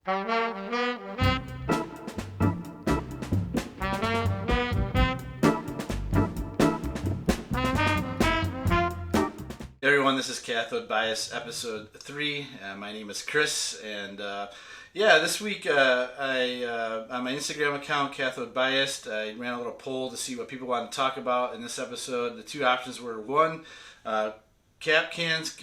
Hey everyone, this is Cathode Bias episode 3. My name is Chris, and this week I on my Instagram account, Cathode Biased, I ran a little poll to see what people want to talk about in this episode. The two options were one, cap cans,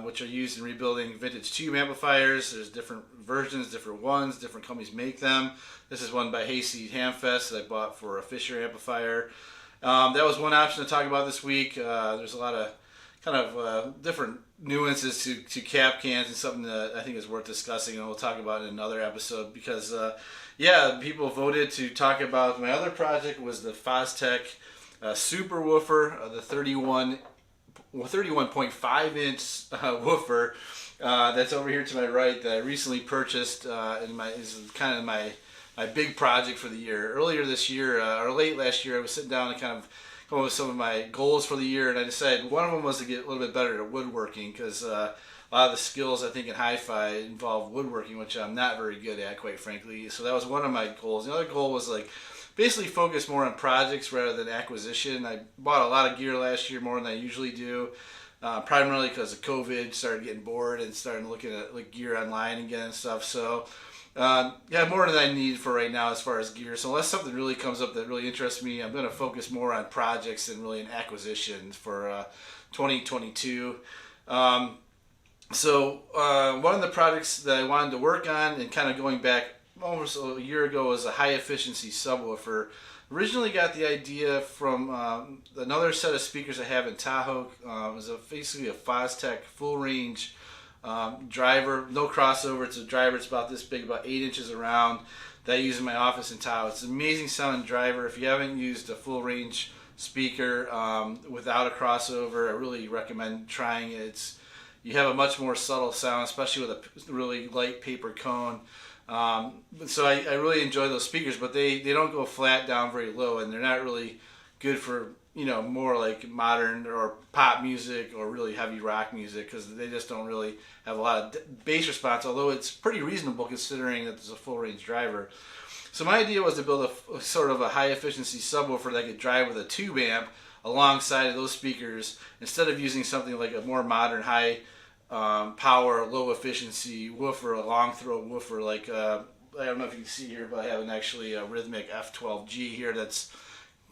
which are used in rebuilding vintage tube amplifiers. There's different versions, different ones, different companies make them. This is one by Hayseed Hamfest that I bought for a Fisher amplifier. That was one option to talk about this week. There's a lot of kind of different nuances to cap cans, and something that I think is worth discussing, and we'll talk about in another episode because people voted to talk about. My other project was the Fostex Superwoofer, the 31.5 inch woofer that's over here to my right that I recently purchased, and is kind of my big project for the year. Earlier this year, or late last year, I was sitting down and kind of come up with some of my goals for the year, and I decided one of them was to get a little bit better at woodworking, because a lot of the skills I think in hi-fi involve woodworking, which I'm not very good at, quite frankly. So that was one of my goals. The other goal was basically focus more on projects rather than acquisition. I bought a lot of gear last year, more than I usually do, primarily because of COVID. Started getting bored and started looking at gear online again and stuff. So more than I need for right now as far as gear. So unless something really comes up that really interests me, I'm going to focus more on projects than really an acquisition for 2022. One of the projects that I wanted to work on, and kind of going back almost a year ago, was a high efficiency subwoofer. Originally got the idea from another set of speakers I have in Tahoe. It was basically a Fostex full range driver, no crossover. It's a driver. It's about this big, about 8 inches around, that I use in my office in Tahoe. It's an amazing sounding driver. If you haven't used a full range speaker without a crossover, I really recommend trying it. You have a much more subtle sound, especially with a really light paper cone. So I really enjoy those speakers, but they don't go flat down very low, and they're not really good for more like modern or pop music or really heavy rock music, because they just don't really have a lot of bass response, although it's pretty reasonable considering that there's a full range driver. So my idea was to build a sort of a high efficiency subwoofer that could drive with a tube amp alongside of those speakers, instead of using something like a more modern high power, low efficiency woofer, a long throat woofer, like I don't know if you can see here, but I have a rhythmic F12G here that's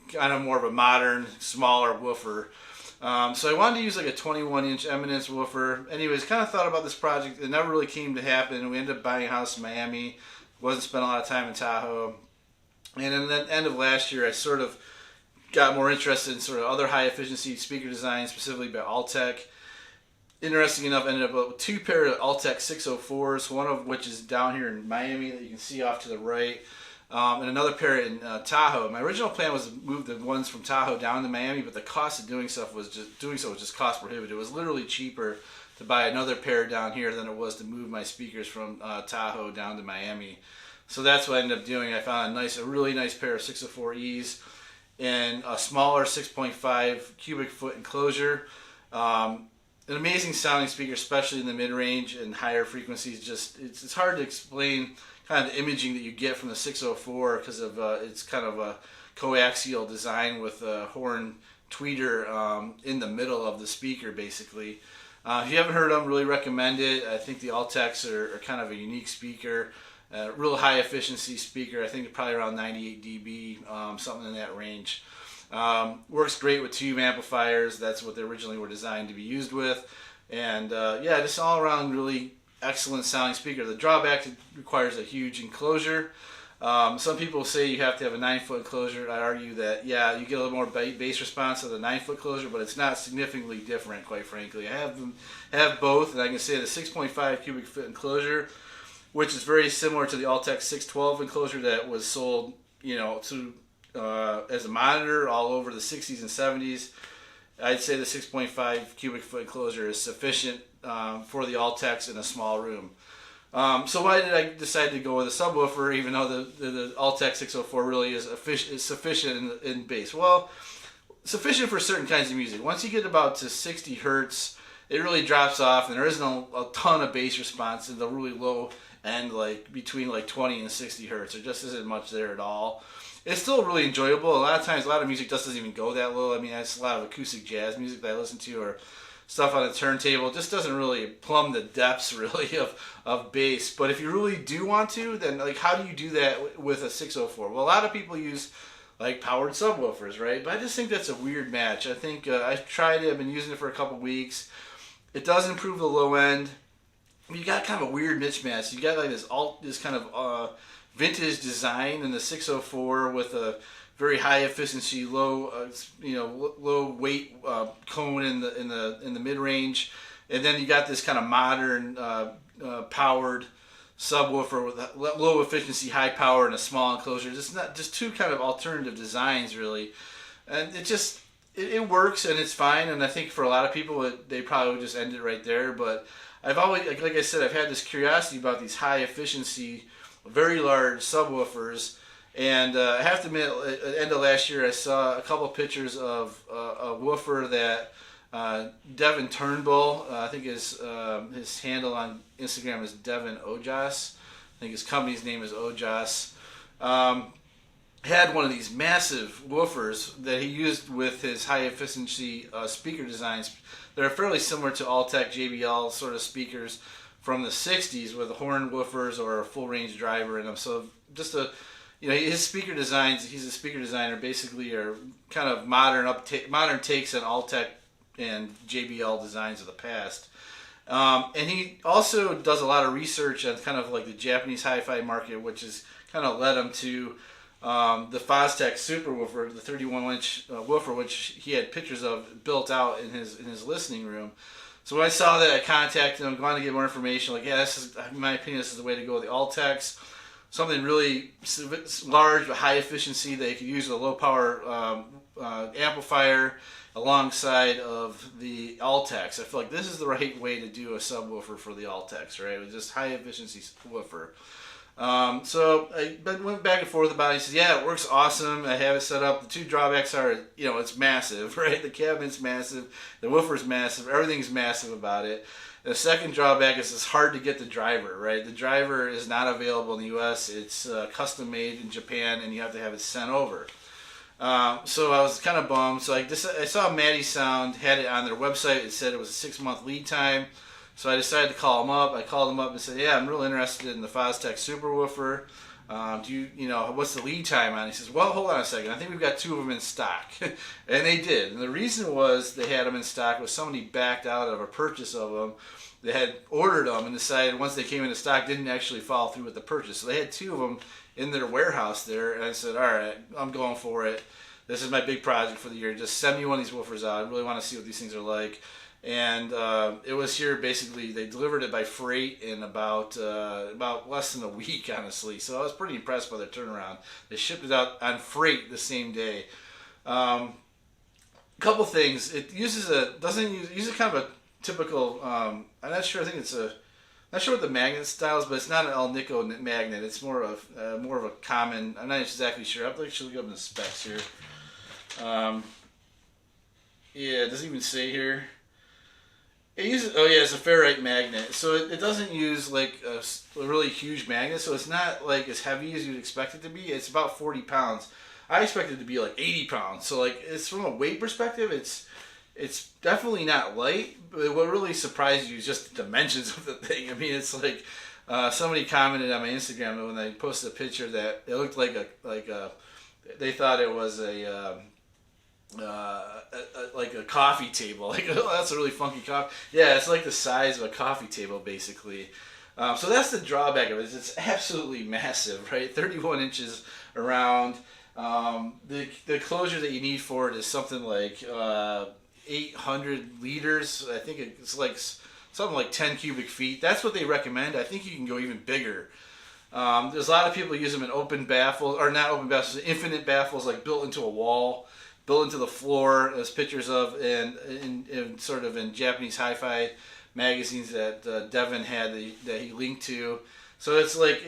kind of more of a modern, smaller woofer. So I wanted to use a 21 inch Eminence woofer. Anyways, kind of thought about this project. It never really came to happen. We ended up buying a house in Miami. Wasn't spending a lot of time in Tahoe. And in the end of last year, I sort of got more interested in sort of other high efficiency speaker designs, specifically by Altec. Interesting enough, ended up with two pair of Altec 604s, one of which is down here in Miami that you can see off to the right, and another pair in Tahoe. My original plan was to move the ones from Tahoe down to Miami, but the cost of doing so was just cost prohibitive. It was literally cheaper to buy another pair down here than it was to move my speakers from Tahoe down to Miami. So that's what I ended up doing. I found a really nice pair of 604Es and a smaller 6.5 cubic foot enclosure. An amazing sounding speaker, especially in the mid-range and higher frequencies. It's hard to explain kind of the imaging that you get from the 604 because of it's kind of a coaxial design with a horn tweeter in the middle of the speaker, basically. If you haven't heard them, really recommend it. I think the Altecs are kind of a unique speaker, real high efficiency speaker. I think probably around 98 dB, something in that range. Works great with tube amplifiers. That's what they originally were designed to be used with. And just all around really excellent sounding speaker. The drawback, it requires a huge enclosure. Some people say you have to have a 9-foot enclosure. I argue that, you get a little more bass response with a 9-foot enclosure, but it's not significantly different, quite frankly. I have both, and I can say the 6.5 cubic foot enclosure, which is very similar to the Altec 612 enclosure that was sold, as a monitor all over the 60s and 70s. I'd say the 6.5 cubic foot enclosure is sufficient for the Altecs in a small room. So why did I decide to go with a subwoofer, even though the Altec 604 really is sufficient in bass? Well, sufficient for certain kinds of music. Once you get about to 60 hertz, it really drops off, and there isn't a ton of bass response in the really low and like between like 20 and 60 hertz. There just isn't much there at all. It's still really enjoyable. A lot of times, a lot of music just doesn't even go that low. I mean, that's a lot of acoustic jazz music that I listen to, or stuff on a turntable. It just doesn't really plumb the depths really of bass. But if you really do want to, then like how do you do that with a 604? Well, a lot of people use like powered subwoofers, right? But I just think that's a weird match. I think I've tried it. I've been using it for a couple weeks. It does improve the low end. You got kind of a weird mismatch. You got like this kind of vintage design in the 604 with a very high efficiency, low low weight cone in the mid range, and then you got this kind of modern powered subwoofer with low efficiency, high power, and a small enclosure. Just two kind of alternative designs really, and it works and it's fine. And I think for a lot of people they probably would just end it right there. But I've always, like I said, I've had this curiosity about these high efficiency, very large subwoofers. And I have to admit, at the end of last year, I saw a couple pictures of a woofer that Devon Turnbull, I think his handle on Instagram is Devon Ojas. I think his company's name is Ojas. Had one of these massive woofers that he used with his high efficiency speaker designs. They're fairly similar to Altec JBL sort of speakers from the 60s with horn woofers or a full range driver in them. So just his speaker designs, he's a speaker designer, basically are kind of modern takes on Altec and JBL designs of the past. And he also does a lot of research on kind of like the Japanese hi-fi market, which has kind of led him to the Fostex Superwoofer, the 31-inch woofer, which he had pictures of built out in his listening room. So when I saw that, I contacted him, wanted to get more information. Like, yeah, this is, in my opinion, this is the way to go with the Altecs. Something really large but high efficiency that you could use with a low power amplifier alongside of the Altecs. I feel like this is the right way to do a subwoofer for the Altecs, right? With just high efficiency woofer. So I went back and forth about it. He says, yeah, it works awesome. I have it set up. The two drawbacks are, it's massive, right? The cabinet's massive. The woofer's massive. Everything's massive about it. The second drawback is it's hard to get the driver, right? The driver is not available in the U.S. It's custom made in Japan, and you have to have it sent over. So I was kind of bummed. So I saw Maddie Sound had it on their website. It said it was a 6-month lead time. So I decided to call them up. I called them up and said, yeah, I'm really interested in the Fostex Superwoofer. What's the lead time on it? He says, well, hold on a second. I think we've got 2 of them in stock. And they did. And the reason was they had them in stock was somebody backed out of a purchase of them. They had ordered them and decided once they came into stock didn't actually follow through with the purchase. So they had 2 of them in their warehouse there. And I said, all right, I'm going for it. This is my big project for the year. Just send me one of these woofers out. I really want to see what these things are like. And it was here basically. They delivered it by freight in about less than a week, honestly. So I was pretty impressed by their turnaround. They shipped it out on freight the same day. Couple things. It uses uses kind of a typical. I'm not sure. I think it's not sure what the magnet style is, but it's not an Alnico magnet. It's more of a common. I'm not exactly sure. I'll actually look up the specs here. Yeah, it doesn't even say here. It uses, it's a ferrite magnet. So it doesn't use like a really huge magnet, so it's not like as heavy as you'd expect it to be. It's about 40 pounds. I expect it to be like 80 pounds. So like it's from a weight perspective, it's definitely not light. But what really surprised you is just the dimensions of the thing. I mean, it's like somebody commented on my Instagram when they posted a picture that it looked like they thought it was like a coffee table. Like, oh, that's a really funky coffee. Yeah, it's like the size of a coffee table, basically. So that's the drawback of it. It's absolutely massive, right? 31 inches around. The closure that you need for it is something like 800 liters. I think it's like something like 10 cubic feet. That's what they recommend. I think you can go even bigger. There's a lot of people use them in open baffles, or not open baffles, infinite baffles, like built into a wall, built into the floor. There's pictures of in sort of in Japanese hi-fi magazines that Devon had that he linked to. So it's like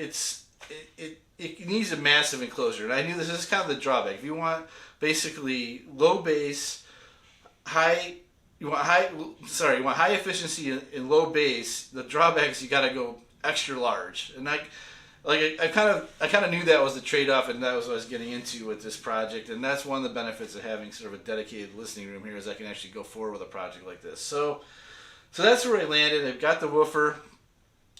it needs a massive enclosure, and I knew this is kind of the drawback. If you want basically low bass, you want high efficiency and low bass. The drawback is you got to go extra large, and I kind of knew that was the trade-off, and that was what I was getting into with this project, and that's one of the benefits of having sort of a dedicated listening room here, is I can actually go forward with a project like this. So that's where I landed. I've got the woofer,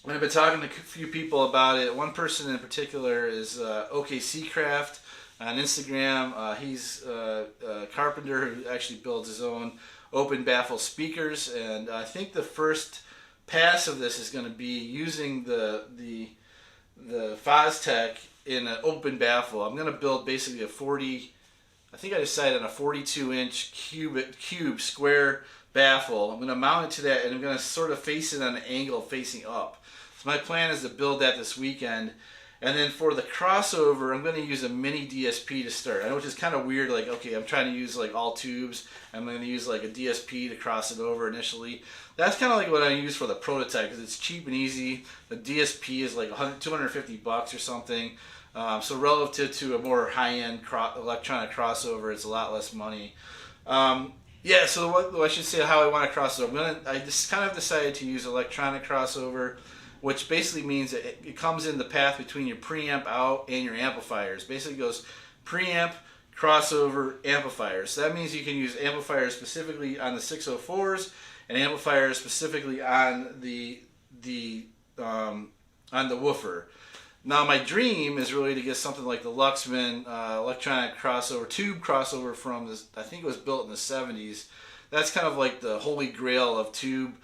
and I've been talking to a few people about it. One person in particular is OKC Craft on Instagram. He's a carpenter who actually builds his own open baffle speakers, and I think the first pass of this is going to be using the Fostex in an open baffle. I'm going to build basically I think I decided on a 42-inch cube square baffle. I'm going to mount it to that, and I'm going to sort of face it on an angle facing up. So my plan is to build that this weekend. And then for the crossover, I'm going to use a mini DSP to start. I know, which is kind of weird. Like, okay, I'm trying to use like all tubes. I'm going to use like a DSP to cross it over initially. That's kind of like what I use for the prototype, because it's cheap and easy. The DSP is like $250 or something. So relative to a more high-end electronic crossover, it's a lot less money. Yeah, so what I should say how I want to cross it over. I just kind of decided to use electronic crossover, which basically means that it comes in the path between your preamp out and your amplifiers. Basically goes preamp, crossover, amplifiers. So that means you can use amplifiers specifically on the 604s and amplifiers specifically on the woofer. Now my dream is really to get something like the Luxman electronic crossover, tube crossover from this, I think it was built in the 70s. That's kind of like the holy grail of tube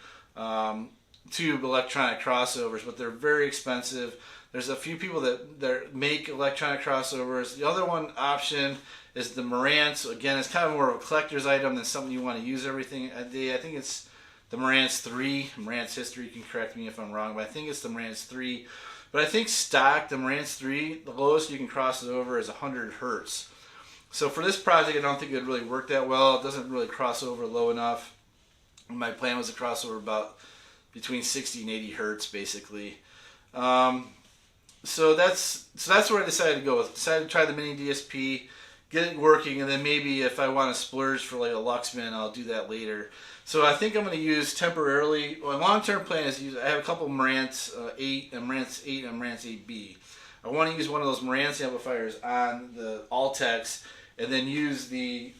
electronic crossovers, but they're very expensive. There's a few people that make electronic crossovers. The other one option is the Marantz. Again, it's kind of more of a collector's item than something you want to use everything a day. I think it's the Marantz 3. Marantz history can correct me if I'm wrong, but I think it's the Marantz 3. But I think stock, the Marantz 3, the lowest you can cross it over is 100 hertz. So for this project, I don't think it would really work that well. It doesn't really cross over low enough. My plan was to cross over about between 60 and 80 hertz, basically. So that's where I decided to go with. Decided to try the mini DSP, get it working, and then maybe if I want to splurge for like a Luxman, I'll do that later. So I think I'm going to use temporarily. My long-term plan is to use. I have a couple Marantz 8 and Marantz 8 and Marantz 8B. I want to use one of those Marantz amplifiers on the Altecs, and then use the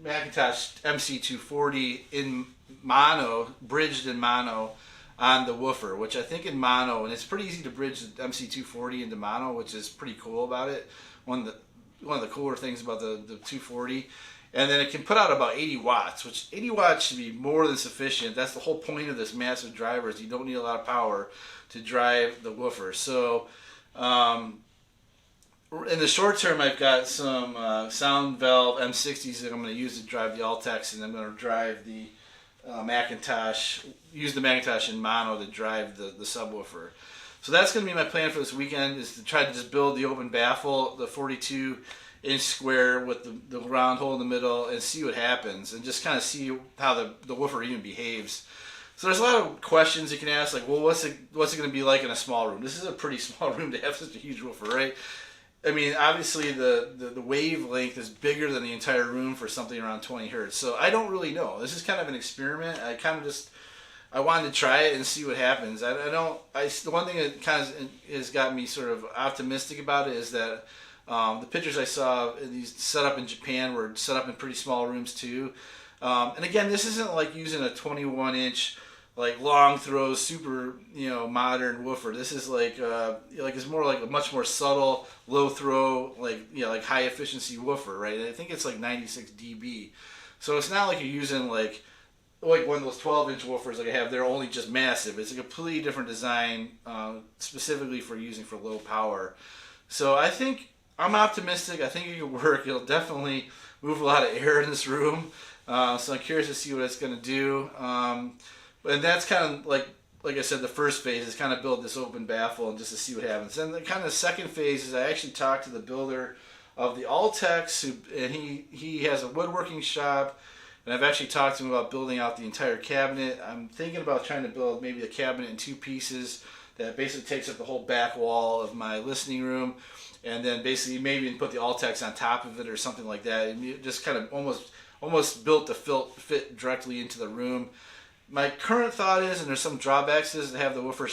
Macintosh MC240 in mono, bridged in mono, on the woofer, which I think in mono, and it's pretty easy to bridge the MC240 into mono, which is pretty cool about it. One of the cooler things about the 240. And then it can put out about 80 watts, which 80 watts should be more than sufficient. That's the whole point of this massive driver, is you don't need a lot of power to drive the woofer. So in the short term, I've got some sound valve M60s that I'm going to use to drive the Altecs, and I'm going to drive the Macintosh, use the Macintosh in mono to drive the subwoofer. So that's going to be my plan for this weekend, is to try to just build the open baffle, the 42-inch square with the round hole in the middle, and see what happens, and just kind of see how the woofer even behaves. So there's a lot of questions you can ask, like, well, what's it going to be like in a small room? This is a pretty small room to have such a huge woofer, right? I mean, obviously the wavelength is bigger than the entire room for something around 20 hertz. So I don't really know. This is kind of an experiment. I wanted to try it and see what happens. The one thing that kind of has got me sort of optimistic about it is that the pictures I saw, these set up in Japan, were set up in pretty small rooms too. And again, this isn't like using a 21-inch like long throw, super modern woofer. This is like it's more like a much more subtle low throw, like high efficiency woofer, right? And I think it's like 96 dB. So it's not like you're using like one of those 12-inch woofers like I have. They're only just massive. It's a completely different design, specifically for using for low power. So I think I'm optimistic. I think it can work. It'll definitely move a lot of air in this room. So I'm curious to see what it's going to do. And that's kind of like I said, the first phase is kind of build this open baffle and just to see what happens. Then the kind of second phase is I actually talked to the builder of the Altecs, and he has a woodworking shop, and I've actually talked to him about building out the entire cabinet. I'm thinking about trying to build maybe the cabinet in 2 pieces that basically takes up the whole back wall of my listening room, and then basically maybe put the Altecs on top of it or something like that, and just kind of almost built to fit directly into the room. My current thought is, and there's some drawbacks, is to have the woofer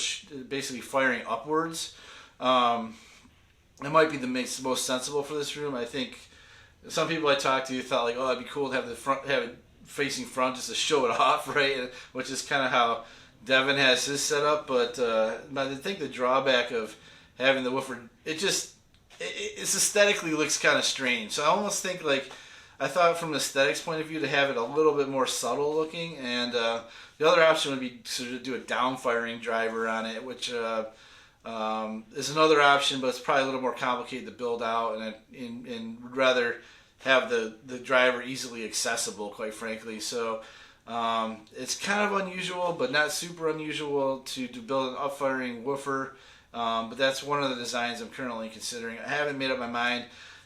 basically firing upwards. It might be the most sensible for this room. I think some people I talked to thought like, oh, it'd be cool to have it facing front just to show it off, right? Which is kind of how Devon has his setup. But I think the drawback of having the woofer, it aesthetically looks kind of strange. So I almost think like, I thought from an aesthetics point of view to have it a little bit more subtle looking, and the other option would be to do a down-firing driver on it, which is another option, but it's probably a little more complicated to build out, and would rather have the driver easily accessible, quite frankly. So it's kind of unusual, but not super unusual to build an up-firing woofer, but that's one of the designs I'm currently considering. I haven't made up my mind.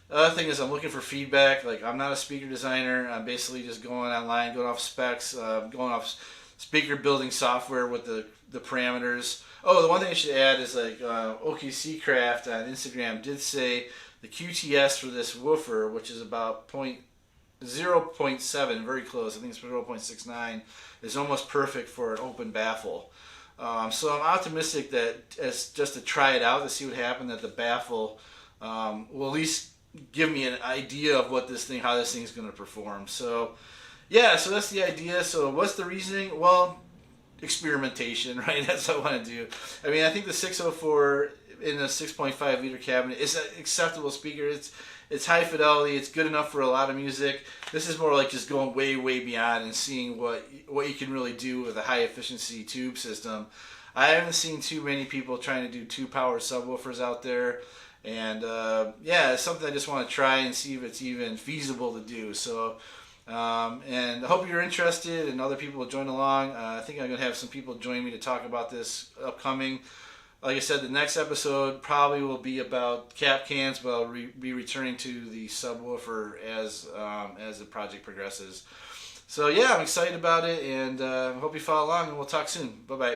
The other thing is I'm looking for feedback. Like, I'm not a speaker designer. I'm basically just going online, going off specs, going off speaker building software with the parameters. Oh, the one thing I should add is like OKC Craft on Instagram did say the QTS for this woofer, which is about 0.7, very close. I think it's 0.69, is almost perfect for an open baffle. So I'm optimistic that as just to try it out to see what happens, that the baffle will at least give me an idea of how this thing's going to perform. So yeah, so that's the idea. So what's the reasoning? Well, experimentation, right? That's what I want to do. I mean, I think the 604 in a 6.5 liter cabinet is an acceptable speaker. It's high fidelity. It's good enough for a lot of music. This is more like just going way beyond and seeing what you can really do with a high efficiency tube system. I haven't seen too many people trying to do 2-power subwoofers out there. And yeah, it's something I just want to try and see if it's even feasible to do. So, and I hope you're interested and other people will join along. I think I'm going to have some people join me to talk about this upcoming. Like I said, the next episode probably will be about cap cans, but I'll be returning to the subwoofer as the project progresses. So yeah, I'm excited about it, and hope you follow along, and we'll talk soon. Bye-bye.